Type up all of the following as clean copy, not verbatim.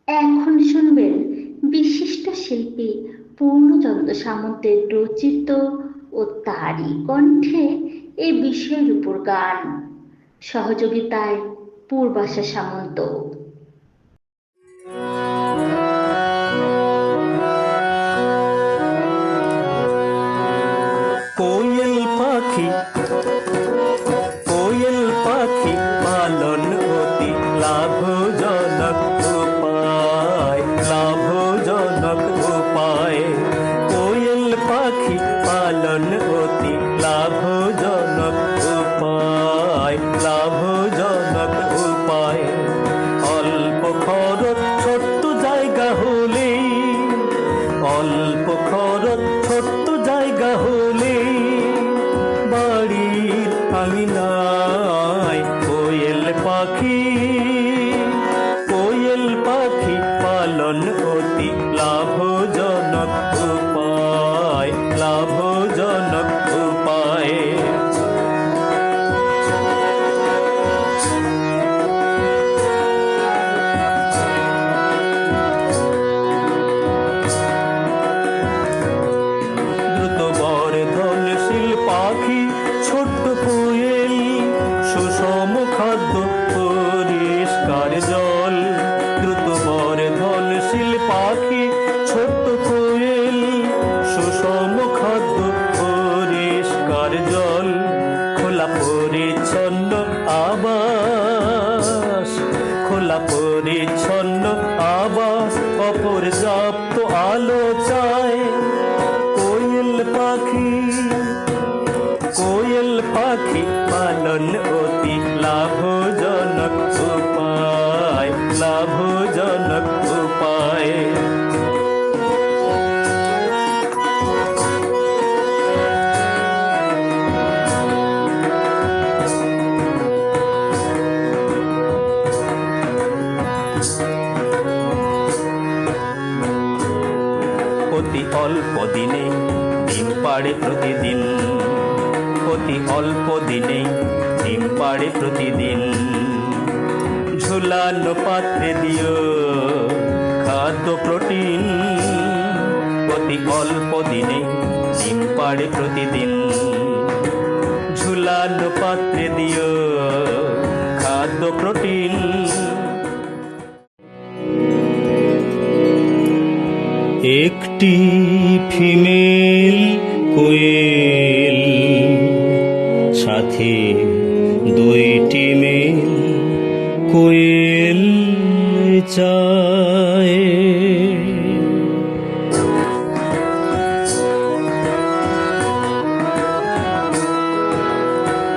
এখন শুনবেন বিশিষ্ট শিল্পী পূর্ণচন্দ্র সামন্তের রচিত ও তারই কণ্ঠে এ বিষয়ের উপর গান। সহযোগিতায় পূর্বাশা সামন্ত। কোয়েল পাখি, কোয়েল পাখি পালন অতি লাভজনক উপায়, লাভজনক উপায়। কোয়েল পাখি পালন অতি লাভজনক উপায়, লাভজনক উপায়। অল্প খরচ ছোট্ট জায়গা হলেই, অল্প খরচ ছোট্ট জায়গা হলেই বাড়ির আঙিনায় কোয়েল পাখি, কোয়েল পাখি পালন অতি লাভজনক উপায়, লাভজনক উপায়। দ্রুত বর্ধনশীল পাখি ছোট্ট কোয়েল, সুষম খাদ্য পরিষ্কার জল। দ্রুত বর্ধনশীল পাখি ছোট্ট কোয়েল, সুষম খাদ্য পরিষ্কার জল। খোলা পরিচ্ছন্ন আবাস, খোলা পরিচ্ছন্ন আবাস, অপর্যাপ্ত আলো চায়। কোয়েল পাখি, কোয়েল পাখি পালন অতি লাভজনক উপায়, লাভজনক উপায়। অতি অল্প দিনে ডিম পাড়ে প্রতিদিন, অতি অল্প দিনে ডিম পাড়ে প্রতিদিন। ঝুলানো পাত্রে দিও খাদ্য প্রোটিন, অতি অল্প দিনে ডিম পাড়ে প্রতিদিন। ঝুলানো পাত্রে দিও খাদ্য প্রোটিন। একটি ফিমেল কোয়েল, সাথে দুইটি মেল কোয়েল চায়।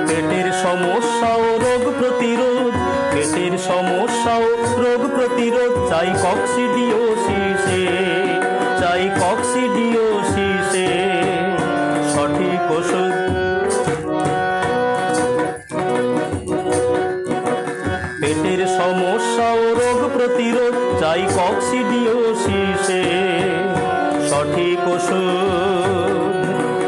পেটের সমস্যা ও রোগ প্রতিরোধ, পেটের সমস্যা ও রোগ প্রতিরোধ চাই কক্সিডিওসিসে, চাই কক্সিডিওসিসে সঠিক ওষুধ। পেটের সমস্যা ও রোগ প্রতিরোধ চাই কক্সিডিওসিসে সঠিক ওষুধ।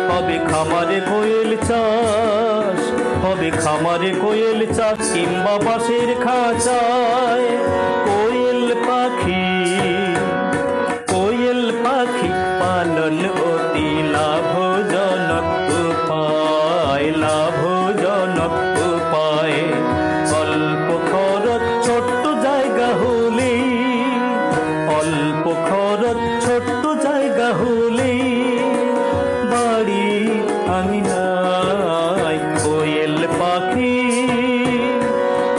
হবে খামারে কোয়েল চাষ, হবে খামারে কোয়েল চাষ কিংবা বাঁশের খাঁচায়। কোয়েল পাখি, কোয়েল পাখি পালন অতি লাভজনক উপায়, লাভজনক উপায়। অল্প খরচ ছোট্ট জায়গা হলেই, অল্প খরচ ছোট্ট জায়গা হলেই বাড়ি আঙিনায় কোয়েল পাখি,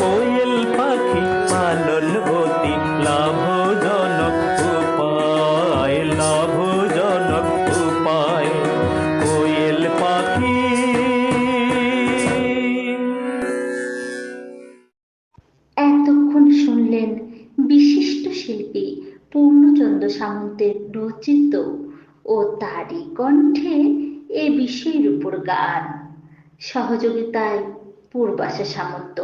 কোয়েল পাখি পালন অতি লাভজনক উপায়, লাভজনক উপায়। কোয়েল পাখি। এতক্ষণ শুনলেন বিশিষ্ট শিল্পী পূর্ণচন্দ্র সামন্তের রচিত ও তারই কণ্ঠে এ বিষয়ের উপর গান। সহযোগিতায় পূর্বাশা সামন্ত।